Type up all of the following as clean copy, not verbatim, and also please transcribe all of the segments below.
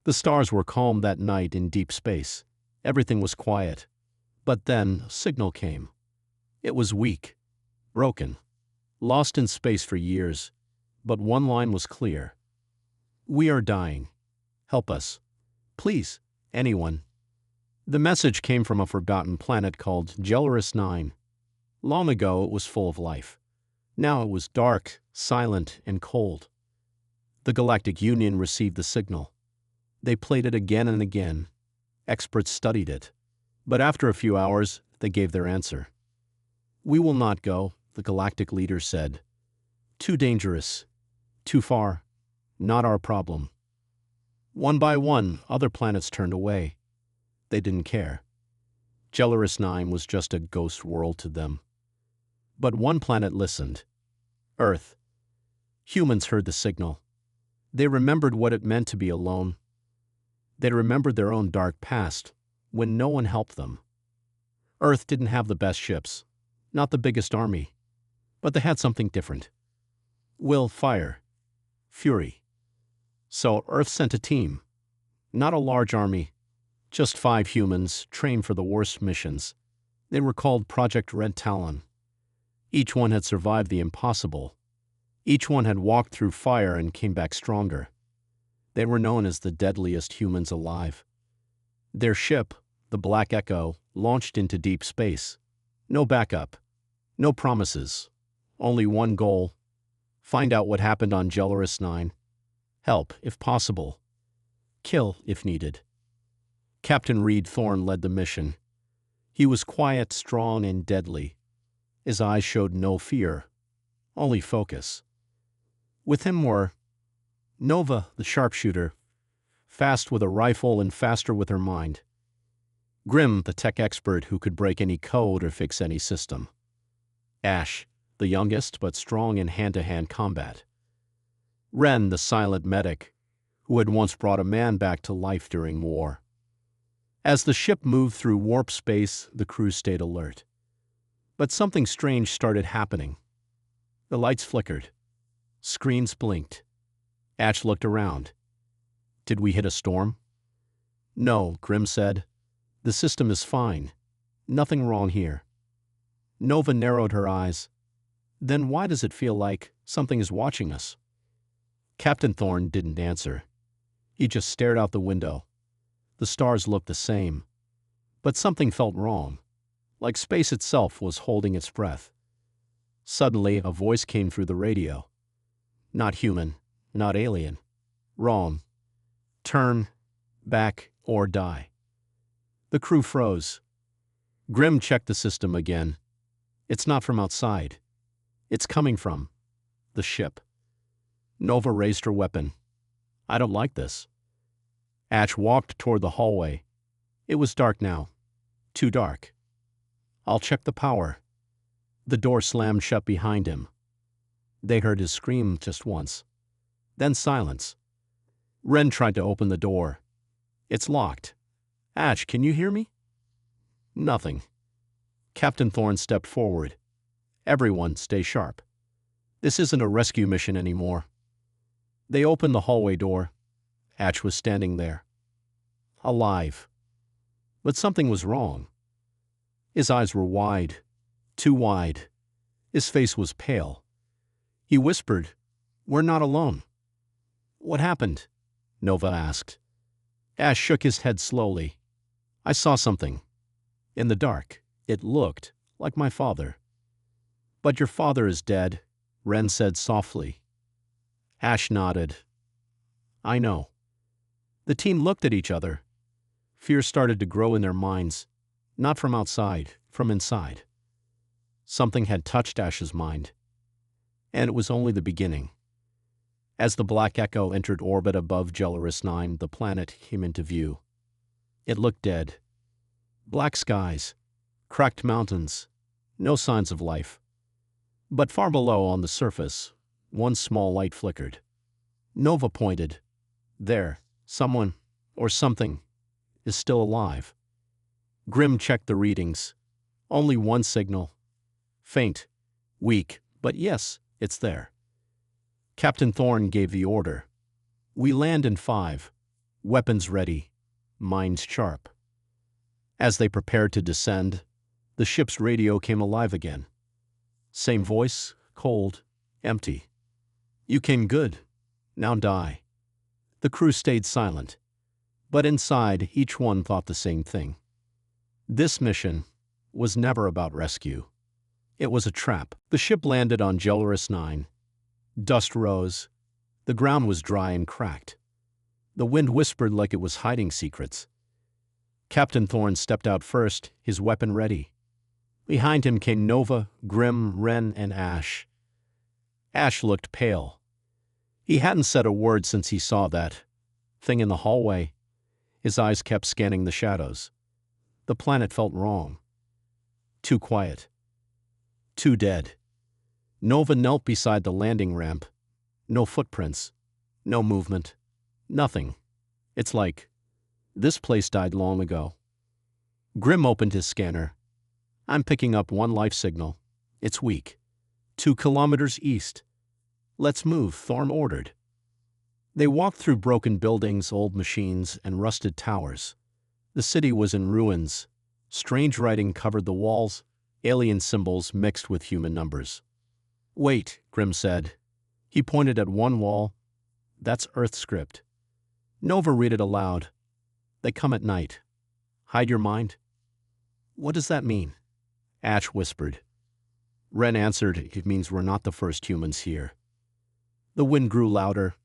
The stars were calm that night in deep space. Everything was quiet. But then a signal came. It was weak, broken, lost in space for years, but one line was clear. "We are dying. Help us. Please, anyone." The message came from a forgotten planet called Deadliest 9. Long ago it was full of life. Now it was dark, silent, and cold. The Galactic Union received the signal. They played it again and again. Experts studied it. But after a few hours, they gave their answer. "We will not go," the galactic leader said. "Too dangerous. Too far. Not our problem." One by one, other planets turned away. They didn't care. Deadliest 9 was just a ghost world to them. But one planet listened. Earth. Humans heard the signal. They remembered what it meant to be alone. They remembered their own dark past, when no one helped them. Earth didn't have the best ships, not the biggest army, but they had something different. Will, fire, fury. So Earth sent a team. Not a large army, just 5 humans trained for the worst missions. They were called Project Red Talon. Each one had survived the impossible. Each one had walked through fire and came back stronger. They were known as the deadliest humans alive. Their ship, the Black Echo, launched into deep space. No backup. No promises. Only one goal. Find out what happened on Deadliest 9. Help, if possible. Kill, if needed. Captain Reed Thorne led the mission. He was quiet, strong, and deadly. His eyes showed no fear, only focus. With him were Nova, the sharpshooter, fast with a rifle and faster with her mind. Grim, the tech expert who could break any code or fix any system. Ash, the youngest but strong in hand-to-hand combat. Ren, the silent medic, who had once brought a man back to life during war. As the ship moved through warp space, the crew stayed alert. But something strange started happening. The lights flickered. Screens blinked. Ash looked around. Did we hit a storm? No, Grim said. The system is fine. Nothing wrong here. Nova narrowed her eyes. Then why does it feel like something is watching us? Captain Thorne didn't answer. He just stared out the window. The stars looked the same. But something felt wrong, like space itself was holding its breath. Suddenly, a voice came through the radio. Not human, not alien. Wrong. Turn, back, or die. The crew froze. Grim checked the system again. It's not from outside. It's coming from the ship. Nova raised her weapon. I don't like this. Ash walked toward the hallway. It was dark now. Too dark. I'll check the power. The door slammed shut behind him. They heard his scream just once. Then silence. Ren tried to open the door. It's locked. Ash, can you hear me? Nothing. Captain Thorne stepped forward. Everyone, stay sharp. This isn't a rescue mission anymore. They opened the hallway door. Ash was standing there. Alive. But something was wrong. His eyes were wide. Too wide. His face was pale. He whispered, "We're not alone." What happened? Nova asked. Ash shook his head slowly. I saw something. In the dark, it looked like my father. But your father is dead, Ren said softly. Ash nodded. I know. The team looked at each other. Fear started to grow in their minds, not from outside, from inside. Something had touched Ash's mind. And it was only the beginning. As the Black Echo entered orbit above Deadliest 9, the planet came into view. It looked dead. Black skies, cracked mountains, no signs of life. But far below on the surface, one small light flickered. Nova pointed. There, someone, or something, is still alive. Grim checked the readings. Only one signal. Faint, weak, but yes, it's there. Captain Thorne gave the order. We land in 5. Weapons ready, minds sharp. As they prepared to descend, the ship's radio came alive again. Same voice, cold, empty. You came good. Now die. The crew stayed silent, but inside each one thought the same thing. This mission was never about rescue. It was a trap. The ship landed on Deadliest 9. Dust rose. The ground was dry and cracked. The wind whispered like it was hiding secrets. Captain Thorne stepped out first, his weapon ready. Behind him came Nova, Grim, Ren, and Ash. Ash looked pale. He hadn't said a word since he saw that thing in the hallway. His eyes kept scanning the shadows. The planet felt wrong. Too quiet. Too dead. Nova knelt beside the landing ramp. No footprints. No movement. Nothing. It's like this place died long ago. Grim opened his scanner. I'm picking up one life signal. It's weak. 2 kilometers east. Let's move, Thorne ordered. They walked through broken buildings, old machines, and rusted towers. The city was in ruins. Strange writing covered the walls, alien symbols mixed with human numbers. Wait, Grim said. He pointed at one wall. That's Earth script. Nova read it aloud. They come at night. Hide your mind. What does that mean? Ash whispered. Ren answered, it means we're not the first humans here. The wind grew louder,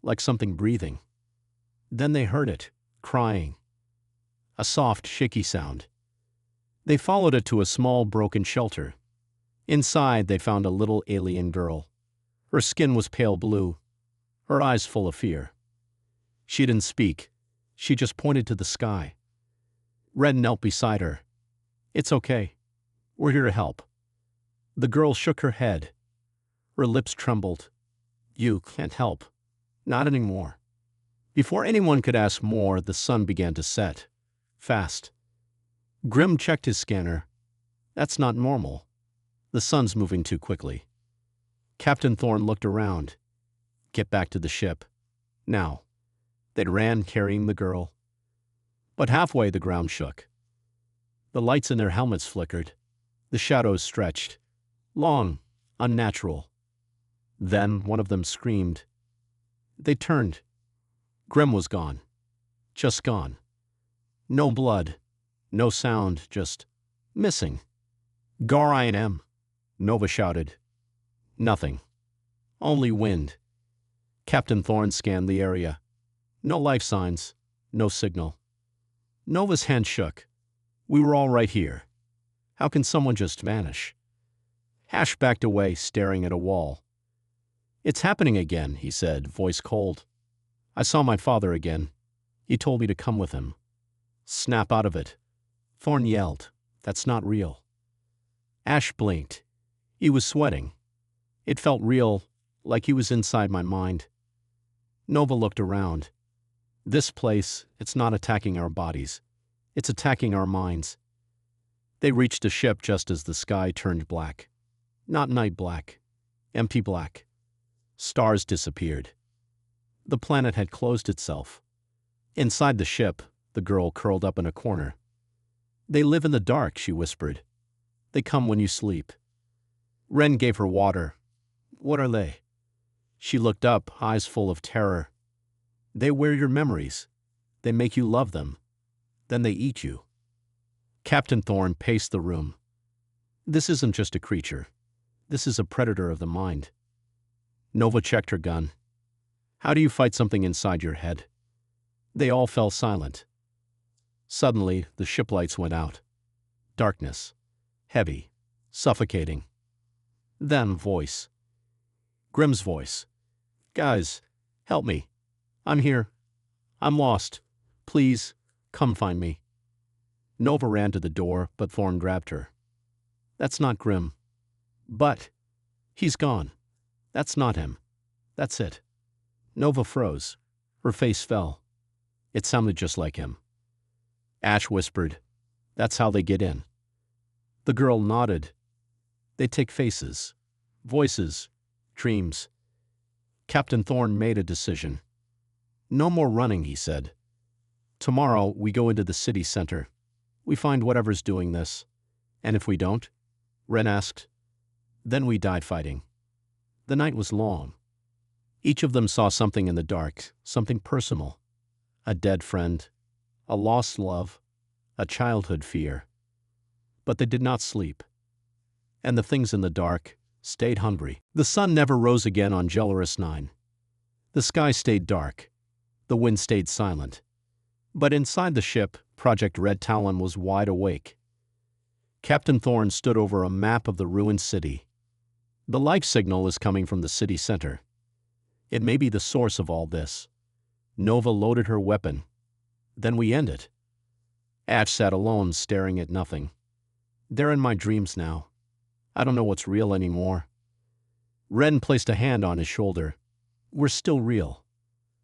like something breathing. Then they heard it, crying. A soft, shaky sound. They followed it to a small, broken shelter. Inside, they found a little alien girl. Her skin was pale blue, her eyes full of fear. She didn't speak. She just pointed to the sky. Ren knelt beside her. It's okay. We're here to help. The girl shook her head. Her lips trembled. You can't help. Not anymore. Before anyone could ask more, the sun began to set. Fast. Grim checked his scanner. That's not normal. The sun's moving too quickly. Captain Thorne looked around. Get back to the ship. Now. They ran, carrying the girl. But halfway the ground shook. The lights in their helmets flickered. The shadows stretched. Long, unnatural. Then one of them screamed. They turned. Grim was gone. Just gone. No blood. No sound, just missing. Gar I&M, Nova shouted. Nothing. Only wind. Captain Thorne scanned the area. No life signs. No signal. Nova's hand shook. We were all right here. How can someone just vanish? Ash backed away, staring at a wall. It's happening again, he said, voice cold. I saw my father again. He told me to come with him. Snap out of it. Thorne yelled. That's not real. Ash blinked. He was sweating. It felt real, like he was inside my mind. Nova looked around. This place, it's not attacking our bodies. It's attacking our minds. They reached a ship just as the sky turned black. Not night black. Empty black. Stars disappeared. The planet had closed itself. Inside the ship, the girl curled up in a corner. They live in the dark, she whispered. They come when you sleep. Ren gave her water. What are they? She looked up, eyes full of terror. They wear your memories. They make you love them. Then they eat you. Captain Thorne paced the room. This isn't just a creature. This is a predator of the mind. Nova checked her gun. How do you fight something inside your head? They all fell silent. Suddenly, the ship lights went out. Darkness. Heavy. Suffocating. Then voice. Grim's voice. Guys, help me. I'm here. I'm lost. Please, come find me. Nova ran to the door, but Thorne grabbed her. That's not Grim. But he's gone. That's not him. That's it. Nova froze. Her face fell. It sounded just like him. Ash whispered, that's how they get in. The girl nodded. They take faces, voices, dreams. Captain Thorne made a decision. No more running, he said. Tomorrow, we go into the city center. We find whatever's doing this. And if we don't? Ren asked. Then we died fighting. The night was long. Each of them saw something in the dark, something personal. A dead friend, a lost love, a childhood fear. But they did not sleep. And the things in the dark stayed hungry. The sun never rose again on Jelaris 9. The sky stayed dark. The wind stayed silent. But inside the ship, Project Red Talon was wide awake. Captain Thorne stood over a map of the ruined city. The life signal is coming from the city center. It may be the source of all this. Nova loaded her weapon. Then we end it. Ash sat alone, staring at nothing. They're in my dreams now. I don't know what's real anymore. Ren placed a hand on his shoulder. We're still real.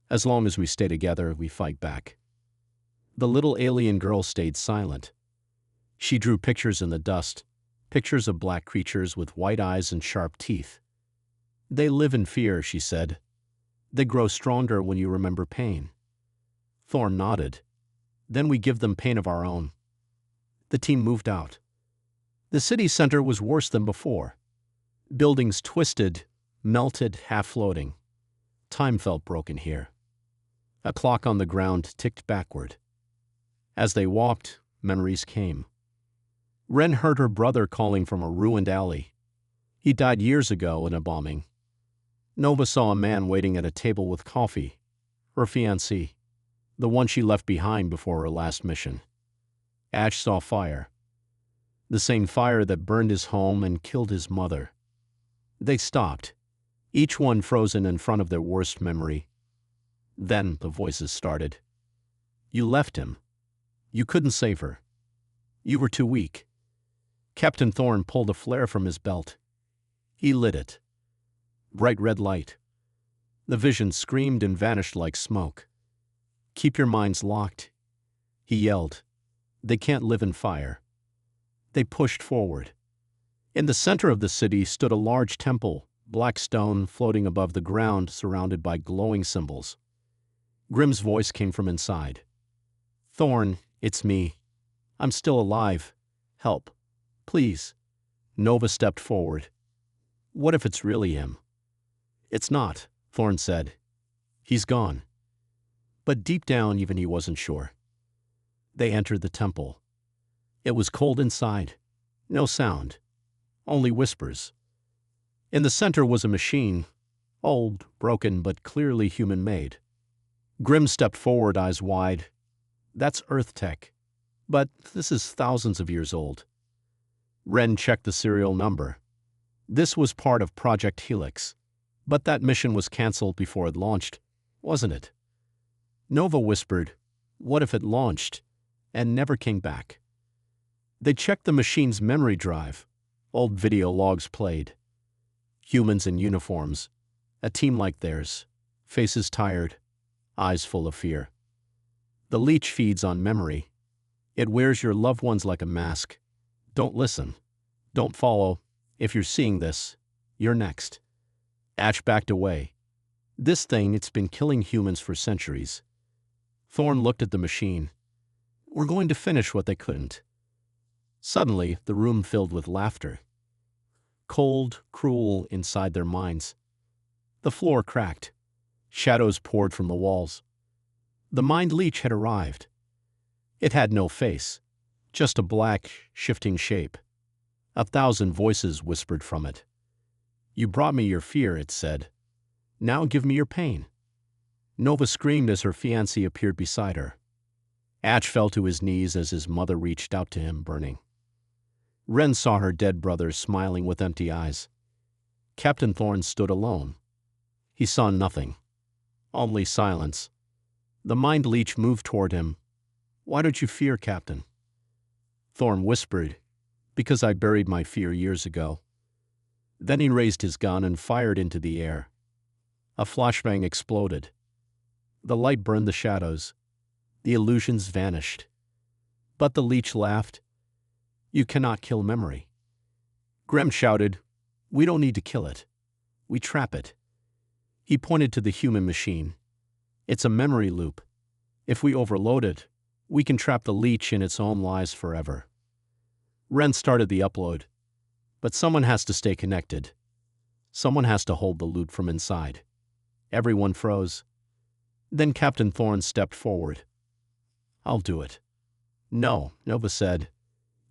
As long as we stay together, we fight back. The little alien girl stayed silent. She drew pictures in the dust, pictures of black creatures with white eyes and sharp teeth. They live in fear, she said. They grow stronger when you remember pain. Thorne nodded. Then we give them pain of our own. The team moved out. The city center was worse than before. Buildings twisted, melted, half-floating. Time felt broken here. A clock on the ground ticked backward. As they walked, memories came. Ren heard her brother calling from a ruined alley. He died years ago in a bombing. Nova saw a man waiting at a table with coffee. Her fiancé, the one she left behind before her last mission. Ash saw fire. The same fire that burned his home and killed his mother. They stopped, each one frozen in front of their worst memory. Then the voices started. You left him. You couldn't save her. You were too weak. Captain Thorne pulled a flare from his belt. He lit it. Bright red light. The vision screamed and vanished like smoke. Keep your minds locked, he yelled. They can't live in fire. They pushed forward. In the center of the city stood a large temple, black stone floating above the ground, surrounded by glowing symbols. Grimm's voice came from inside. Thorne, it's me. I'm still alive. Help. Please. Nova stepped forward. What if it's really him? It's not, Thorne said. He's gone. But deep down, even he wasn't sure. They entered the temple. It was cold inside. No sound. Only whispers. In the center was a machine. Old, broken, but clearly human-made. Grimm stepped forward, eyes wide. That's Earth tech. But this is thousands of years old. Ren checked the serial number. This was part of Project Helix. But that mission was canceled before it launched, wasn't it? Nova whispered, what if it launched and never came back? They checked the machine's memory drive. Old video logs played. Humans in uniforms, a team like theirs, faces tired, eyes full of fear. The leech feeds on memory. It wears your loved ones like a mask. Don't listen. Don't follow. If you're seeing this, you're next. Ash backed away. This thing, it's been killing humans for centuries. Thorne looked at the machine. We're going to finish what they couldn't. Suddenly, the room filled with laughter. Cold, cruel inside their minds. The floor cracked. Shadows poured from the walls. The mind leech had arrived. It had no face, just a black, shifting shape. 1,000 voices whispered from it. You brought me your fear, it said. Now give me your pain. Nova screamed as her fiancé appeared beside her. Ash fell to his knees as his mother reached out to him, burning. Ren saw her dead brother smiling with empty eyes. Captain Thorne stood alone. He saw nothing. Only silence. The mind leech moved toward him. Why don't you fear, Captain? Thorne whispered, because I buried my fear years ago. Then he raised his gun and fired into the air. A flashbang exploded. The light burned the shadows. The illusions vanished. But the leech laughed. You cannot kill memory. Grimm shouted, we don't need to kill it. We trap it. He pointed to the human machine. It's a memory loop. If we overload it, we can trap the leech in its own lies forever. Ren started the upload, but someone has to stay connected. Someone has to hold the loot from inside. Everyone froze. Then Captain Thorne stepped forward. I'll do it. No, Nova said.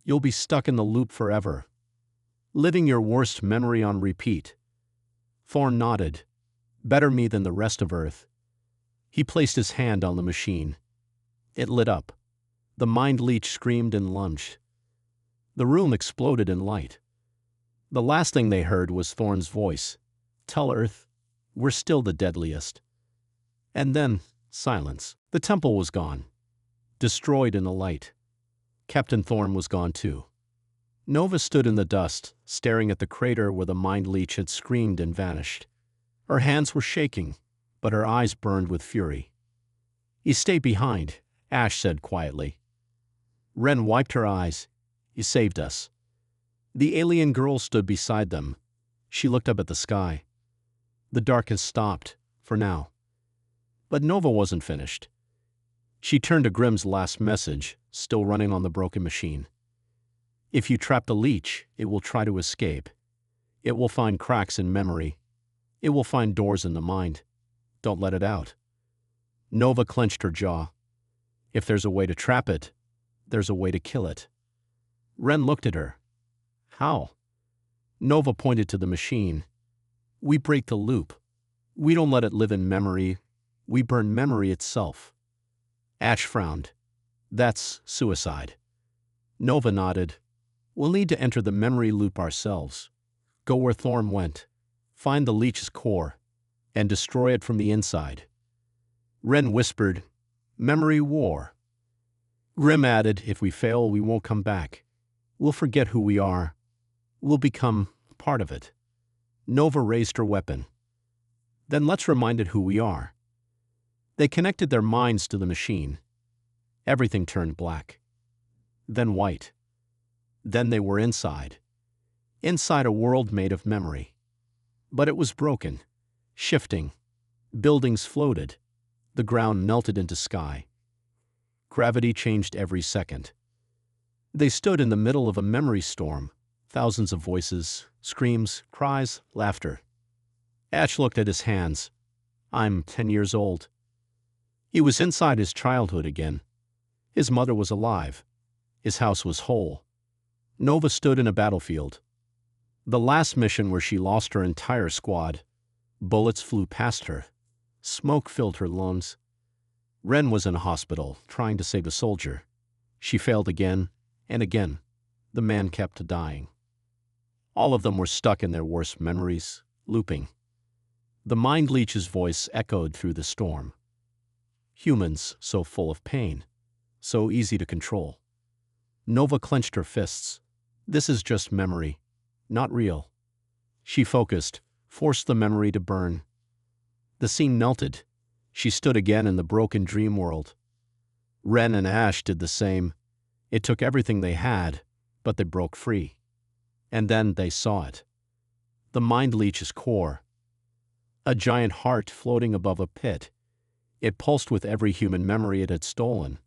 You'll be stuck in the loop forever, living your worst memory on repeat. Thorne nodded. Better me than the rest of Earth. He placed his hand on the machine. It lit up. The mind leech screamed and lunged. The room exploded in light. The last thing they heard was Thorne's voice. Tell Earth, we're still the deadliest. And then, silence. The temple was gone. Destroyed in the light. Captain Thorne was gone too. Nova stood in the dust, staring at the crater where the mind leech had screamed and vanished. Her hands were shaking, but her eyes burned with fury. You stay behind, Ash said quietly. Ren wiped her eyes. You saved us. The alien girl stood beside them. She looked up at the sky. The dark has stopped, for now. But Nova wasn't finished. She turned to Grimm's last message, still running on the broken machine. If you trap the leech, it will try to escape. It will find cracks in memory. It will find doors in the mind. Don't let it out. Nova clenched her jaw. If there's a way to trap it, there's a way to kill it. Ren looked at her. How? Nova pointed to the machine. We break the loop. We don't let it live in memory. We burn memory itself. Ash frowned. That's suicide. Nova nodded. We'll need to enter the memory loop ourselves. Go where Thorne went. Find the leech's core. And destroy it from the inside. Ren whispered, Memory war. Grimm added, if we fail, we won't come back. We'll forget who we are. We'll become part of it. Nova raised her weapon. Then let's remind it who we are. They connected their minds to the machine. Everything turned black. Then white. Then they were inside. Inside a world made of memory. But it was broken, shifting. Buildings floated. The ground melted into sky. Gravity changed every second. They stood in the middle of a memory storm. Thousands of voices, screams, cries, laughter. Ash looked at his hands. I'm 10 years old. He was inside his childhood again. His mother was alive. His house was whole. Nova stood in a battlefield. The last mission where she lost her entire squad. Bullets flew past her. Smoke filled her lungs. Ren was in a hospital, trying to save a soldier. She failed again and again. The man kept dying. All of them were stuck in their worst memories, looping. The mind leech's voice echoed through the storm. Humans so full of pain, so easy to control. Nova clenched her fists. This is just memory, not real. She focused, forced the memory to burn. The scene melted. She stood again in the broken dream world. Ren and Ash did the same. It took everything they had, but they broke free. And then they saw it. The mind leech's core. A giant heart floating above a pit. It pulsed with every human memory it had stolen.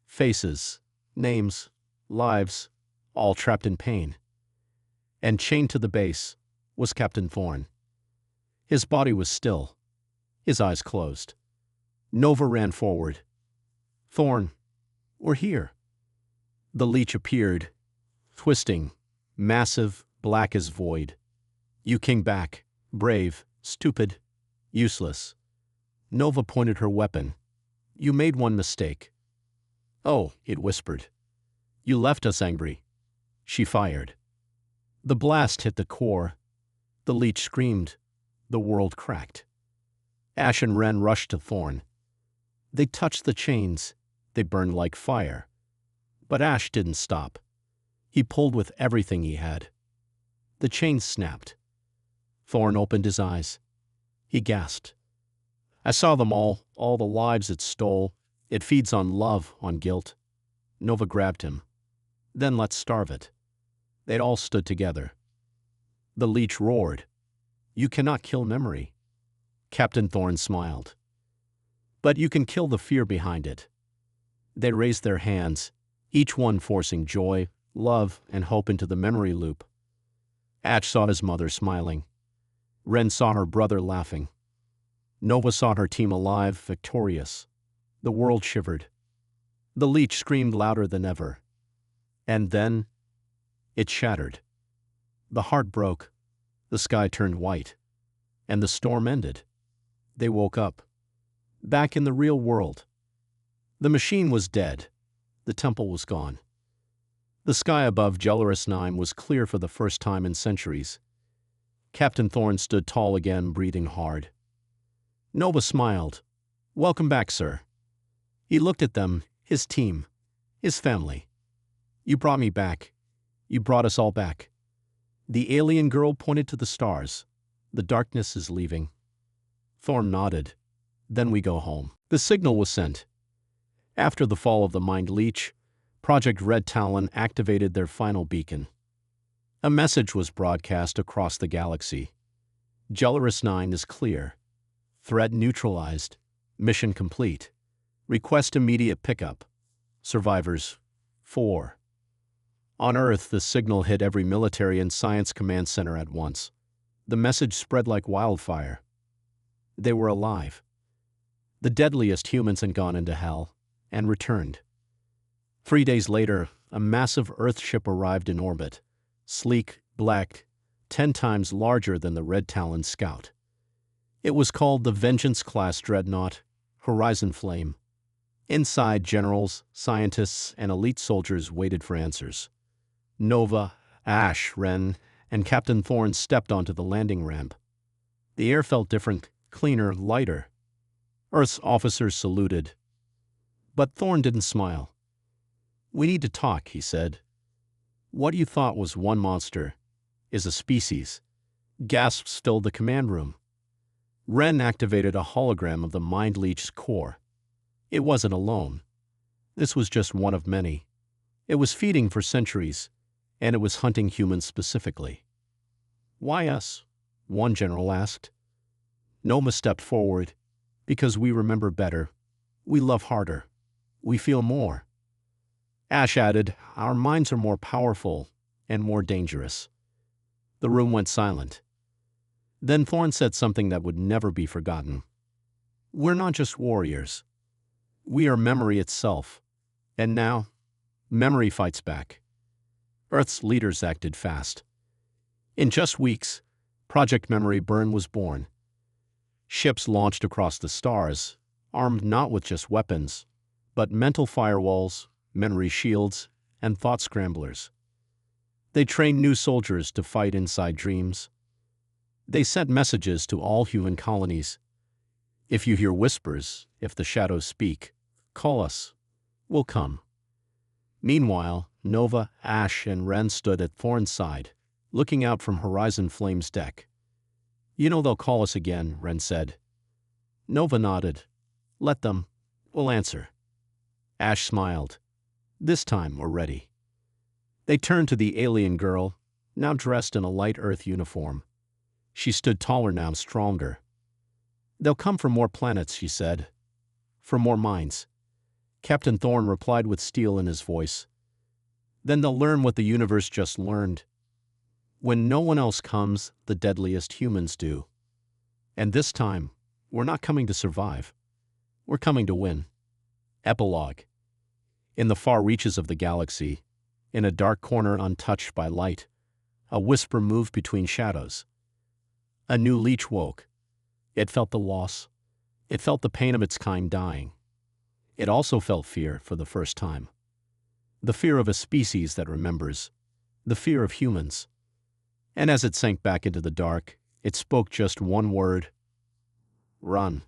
Faces, names, lives, all trapped in pain. And chained to the base was Captain Thorne. His body was still. His eyes closed. Nova ran forward. Thorne, we're here. The leech appeared, twisting, massive, black as void. You came back, brave, stupid, useless. Nova pointed her weapon. You made one mistake. Oh, it whispered. You left us angry. She fired. The blast hit the core. The leech screamed. The world cracked. Ash and Ren rushed to Thorne. They touched the chains. They burned like fire. But Ash didn't stop. He pulled with everything he had. The chains snapped. Thorne opened his eyes. He gasped. I saw them all the lives it stole. It feeds on love, on guilt. Nova grabbed him. Then let's starve it. They'd all stood together. The leech roared. You cannot kill memory. Captain Thorne smiled. But you can kill the fear behind it. They raised their hands, each one forcing joy, love, and hope into the memory loop. Ash saw his mother smiling. Ren saw her brother laughing. Nova saw her team alive, victorious. The world shivered. The leech screamed louder than ever. And then, it shattered. The heart broke. The sky turned white. And the storm ended. They woke up. Back in the real world. The machine was dead. The temple was gone. The sky above Deadliest 9 was clear for the first time in centuries. Captain Thorne stood tall again, breathing hard. Nova smiled. "Welcome back, sir." He looked at them, his team, his family. "You brought me back. You brought us all back." The alien girl pointed to the stars. "The darkness is leaving." Thorne nodded. "Then we go home." The signal was sent. After the fall of the Mind Leech, Project Red Talon activated their final beacon. A message was broadcast across the galaxy. Deadliest 9 is clear. Threat neutralized. Mission complete. Request immediate pickup. Survivors 4. On Earth, the signal hit every military and science command center at once. The message spread like wildfire. They were alive. The deadliest humans had gone into hell and returned. 3 days later, a massive Earth ship arrived in orbit. Sleek, black, 10 times larger than the Red Talon Scout. It was called the Vengeance-class Dreadnought, Horizon Flame. Inside, generals, scientists, and elite soldiers waited for answers. Nova, Ash, Ren, and Captain Thorne stepped onto the landing ramp. The air felt different, cleaner, lighter. Earth's officers saluted. But Thorne didn't smile. "We need to talk," he said. "What you thought was one monster is a species." Gasps filled the command room. Ren activated a hologram of the Mind Leech's core. It wasn't alone. This was just one of many. It was feeding for centuries, and it was hunting humans specifically. "Why us?" one general asked. Nova stepped forward. "Because we remember better. We love harder. We feel more." Ash added, "Our minds are more powerful and more dangerous." The room went silent. Then Thorne said something that would never be forgotten. "We're not just warriors. We are memory itself. And now, memory fights back." Earth's leaders acted fast. In just weeks, Project Memory Burn was born. Ships launched across the stars, armed not with just weapons, but mental firewalls, memory shields, and thought scramblers. They trained new soldiers to fight inside dreams. They sent messages to all human colonies. "If you hear whispers, if the shadows speak, call us. We'll come." Meanwhile, Nova, Ash, and Ren stood at Thorne's side, looking out from Horizon Flame's deck. "You know they'll call us again," Ren said. Nova nodded. "Let them. We'll answer." Ash smiled. "This time we're ready." They turned to the alien girl, now dressed in a light Earth uniform. She stood taller now, stronger. "They'll come from more planets," she said. "For more minds." Captain Thorne replied with steel in his voice. "Then they'll learn what the universe just learned. When no one else comes, the deadliest humans do. And this time, we're not coming to survive. We're coming to win." Epilogue. In the far reaches of the galaxy, in a dark corner untouched by light, a whisper moved between shadows. A new leech woke. It felt the loss. It felt the pain of its kind dying. It also felt fear for the first time. The fear of a species that remembers. The fear of humans. And as it sank back into the dark, it spoke just one word: "Run."